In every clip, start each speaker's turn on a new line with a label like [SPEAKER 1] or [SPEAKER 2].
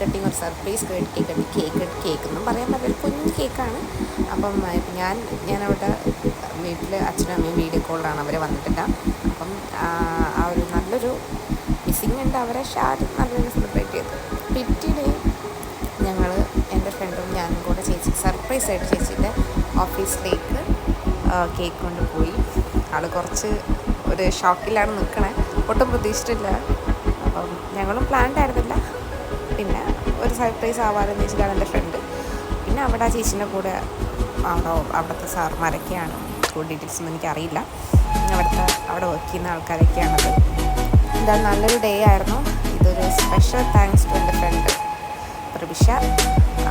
[SPEAKER 1] Cutting, ഒരു surprise cake എന്നും പറയാൻ പറ്റില്ല, ഒരു കുഞ്ഞ് കേക്കാണ്. അപ്പം ഞാനവിടെ വീട്ടിൽ അച്ഛനും അമ്മയും വീഡിയോ കോളിലാണ്, അവർ വന്നിട്ടില്ല. അപ്പം ആ ഒരു നല്ലൊരു മിസ്സിങ് ഉണ്ട് അവരെ. നല്ലൊരു സെലിബ്രേറ്റ് ചെയ്തു. പിറ്റേ ഞങ്ങൾ എൻ്റെ ഫ്രണ്ടും ഞാനും കൂടെ ചേച്ചിക്ക് സർപ്രൈസായിട്ട് ചേച്ചീൻ്റെ ഓഫീസിലേക്ക് കേക്ക് കൊണ്ടുപോയി. ആൾ കുറച്ച് ഒരു ഷോക്കിലാണ് നിൽക്കണേ, ഒട്ടും പ്രതീക്ഷിച്ചിട്ടില്ല. അപ്പം ഞങ്ങളും പ്ലാൻഡ് ആയിരുന്നില്ല. പിന്നെ ഒരു സർപ്രൈസ് ആവാമെന്ന് വെച്ചിട്ടാണ് എൻ്റെ ഫ്രണ്ട്. പിന്നെ അവിടെ ചേച്ചീൻ്റെ കൂടെ അവിടുത്തെ സാറുമാരൊക്കെയാണ്, ഫുൾ ഡീറ്റെയിൽസ് ഒന്നും എനിക്കറിയില്ല. അവിടെ വർക്ക് ചെയ്യുന്ന ആൾക്കാരൊക്കെയാണത്. എന്തായാലും നല്ലൊരു ഡേ ആയിരുന്നു. ഇതൊരു സ്പെഷ്യൽ താങ്ക്സ് ടു എൻ്റെ ഫ്രണ്ട് പ്രഭിഷ.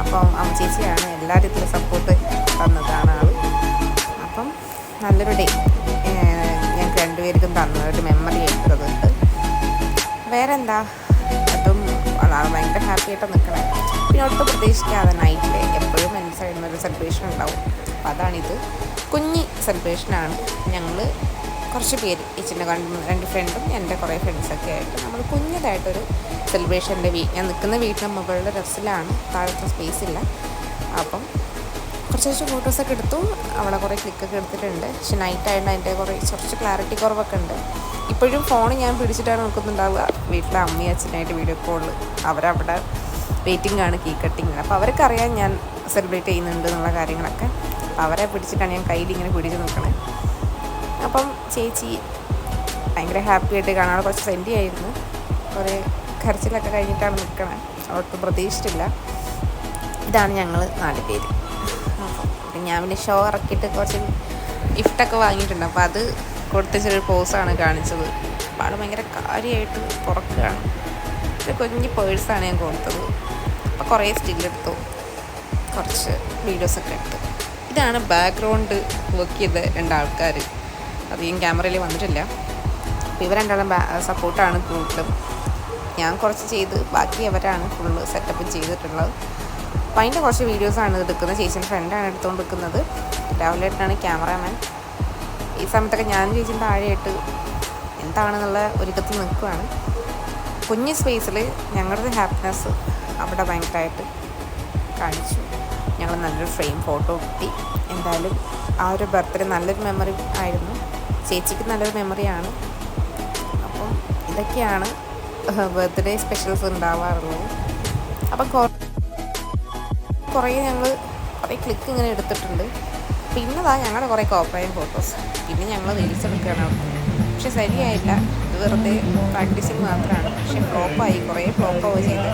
[SPEAKER 1] അപ്പം ചേച്ചിയാണ് എല്ലാ രീതിയിലും സപ്പോർട്ട് തന്നതാണ് ആൾ. അപ്പം നല്ലൊരു ഡേ ഞങ്ങൾക്ക് രണ്ടുപേർക്കും തന്ന ഒരു മെമ്മറി ആയിട്ടതുണ്ട്. വേറെ എന്താ, അതും ഭയങ്കര ഹാപ്പി ആയിട്ട് നിൽക്കണേ. പിന്നെ ഒട്ടും പ്രതീക്ഷിക്കാതെ നൈറ്റിൽ എപ്പോഴും എൻ്റെ സൈഡിൽ നിന്നൊരു സെലിബ്രേഷൻ ഉണ്ടാവും. അപ്പോൾ അതാണിത്. കുഞ്ഞി സെലിബ്രേഷനാണ്. ഞങ്ങൾ കുറച്ച് പേര്, ചേച്ചിൻ്റെ രണ്ട് ഫ്രണ്ടും എൻ്റെ കുറേ ഫ്രണ്ട്സൊക്കെ ആയിട്ട് നമ്മൾ കുഞ്ഞതായിട്ടൊരു സെലിബ്രേഷൻ്റെ ഞാൻ നിൽക്കുന്ന വീട്ടിലെ മുകളിലെ ടെറസിലാണ്, താഴത്തെ സ്പേസ് ഇല്ല. അപ്പം കുറച്ച് ഫോട്ടോസൊക്കെ എടുത്തു. അവിടെ കുറേ ക്ലിക്കൊക്കെ എടുത്തിട്ടുണ്ട്. പക്ഷെ നൈറ്റായിട്ട് അതിൻ്റെ കുറച്ച് ക്ലാരിറ്റി കുറവൊക്കെ ഉണ്ട്. ഇപ്പോഴും ഫോൺ ഞാൻ പിടിച്ചിട്ടാണ് നോക്കുന്നുണ്ടാവുക. വീട്ടിലെ അമ്മയും അച്ഛനായിട്ട് വീഡിയോ കോളിൽ അവരവിടെ വെയിറ്റിംഗ് ആണ്, കേക്ക് കട്ടിങ്. അപ്പോൾ അവർക്കറിയാം ഞാൻ സെലിബ്രേറ്റ് ചെയ്യുന്നുണ്ട് എന്നുള്ള കാര്യങ്ങളൊക്കെ. അവരെ പിടിച്ചിട്ടാണ് ഞാൻ കയ്യിൽ ഇങ്ങനെ പിടിച്ച് നിൽക്കണേ. അപ്പം ചേച്ചി ഭയങ്കര ഹാപ്പി ആയിട്ട് കാണാൻ, കുറച്ച് ഫ്രണ്ട്ലി ആയിരുന്നു. കുറേ കരച്ചിലൊക്കെ കഴിഞ്ഞിട്ടാണ് നിൽക്കണേ. ഒട്ടും പ്രതീക്ഷിച്ചില്ല. ഇതാണ് ഞങ്ങൾ 4 പേര്. അപ്പം ഞാൻ പിന്നെ ഷോ ഇറക്കിയിട്ട് കുറച്ച് ഗിഫ്റ്റൊക്കെ വാങ്ങിയിട്ടുണ്ട്. അപ്പോൾ അത് കൊടുത്ത ചെറിയൊരു പോസാണ് കാണിച്ചത്. അപ്പോൾ ആൾ ഭയങ്കര കാര്യമായിട്ട് പുറക്കുകയാണ്. ഒരു കുഞ്ഞ് പേഴ്സാണ് ഞാൻ കൊടുത്തത്. അപ്പോൾ കുറേ സ്റ്റില്ലെടുത്തു, കുറച്ച് വീഡിയോസൊക്കെ എടുത്തു. ഇതാണ് ബാക്ക്ഗ്രൗണ്ട് വർക്ക് ചെയ്ത 2 ആൾക്കാർ. അധികം ക്യാമറയിൽ വന്നിട്ടില്ല. അപ്പോൾ ഇവർ രണ്ടാളും സപ്പോർട്ടാണ് കൂടുതലും. ഞാൻ കുറച്ച് ചെയ്ത് ബാക്കി അവരാണ് ഫുള്ള് സെറ്റപ്പ് ചെയ്തിട്ടുള്ളത്. അപ്പോൾ അതിൻ്റെ കുറച്ച് വീഡിയോസാണ് എടുക്കുന്നത്. ചേച്ചീൻ്റെ ഫ്രണ്ടാണ് എടുത്തുകൊണ്ടിരിക്കുന്നത്. രാവിലെയായിട്ടാണ് ക്യാമറാമാൻ. ഈ സമയത്തൊക്കെ ഞാനും ചേച്ചിയും താഴെയായിട്ട് എന്താണെന്നുള്ള ഒരുക്കത്തിൽ നിൽക്കുകയാണ്. കുഞ്ഞ് സ്പേസിൽ ഞങ്ങളുടെ ഹാപ്പിനെസ് അവിടെ ഭയങ്കരമായിട്ട് കാണിച്ചു. ഞങ്ങൾ നല്ലൊരു ഫ്രെയിം ഫോട്ടോ കിട്ടി. എന്തായാലും ആ ഒരു ബർത്ത്ഡേ നല്ലൊരു മെമ്മറി ആയിരുന്നു. ചേച്ചിക്ക് നല്ലൊരു മെമ്മറിയാണ്. അപ്പം ഇതൊക്കെയാണ് ബർത്ത്ഡേ സ്പെഷ്യൽസ് ഉണ്ടാവാറുള്ളത്. അപ്പം കുറേ ഞങ്ങൾ കുറേ ക്ലിക്ക് ഇങ്ങനെ എടുത്തിട്ടുണ്ട്. പിന്നെതാ ഞങ്ങളുടെ കുറേ കോപ്പറേറ്റ് ഫോട്ടോസ്. പിന്നെ ഞങ്ങൾ റീൽസ് എടുക്കുകയാണ് അവിടെ. പക്ഷെ ശരിയായില്ല, ഇത് വെറുതെ പ്രാക്ടീസിങ് മാത്രമാണ്. പക്ഷെ ഫ്ലോപ്പായി, കുറേ ഫ്ലോപ്പാവുക ചെയ്ത്.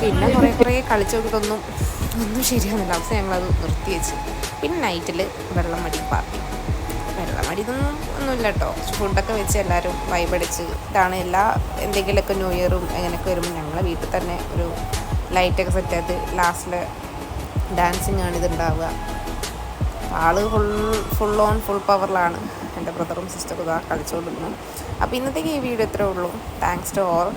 [SPEAKER 1] പിന്നെ കുറേ കളിച്ചു നോക്കിയിട്ടൊന്നും ശരിയാകുന്നില്ല. അവസ്ഥ ഞങ്ങളത് നിർത്തി വെച്ച്. പിന്നെ നൈറ്റിൽ വെള്ളമടി പാർട്ടി. വെള്ളമടി ഒന്നുമില്ല കേട്ടോ. ഫുഡൊക്കെ വെച്ച് എല്ലാവരും വൈബടിച്ച്. ഇതാണ് എന്തെങ്കിലുമൊക്കെ ന്യൂ ഇയറും അങ്ങനെയൊക്കെ വരുമ്പോൾ ഞങ്ങളെ വീട്ടിൽ തന്നെ ഒരു ലൈറ്റൊക്കെ സെറ്റ് ചെയ്ത് ലാസ്റ്റിൽ ഡാൻസിങ് ആണ് ഇതുണ്ടാവുക. ആൾ ഫുൾ പവറിലാണ്. എൻ്റെ ബ്രദറും സിസ്റ്ററും ഇതാ കളിച്ചുകൊണ്ടിരുന്നു. അപ്പോൾ ഇന്നത്തേക്ക് ഈ വീഡിയോ ഇത്രേ ഉള്ളൂ. Thanks to all.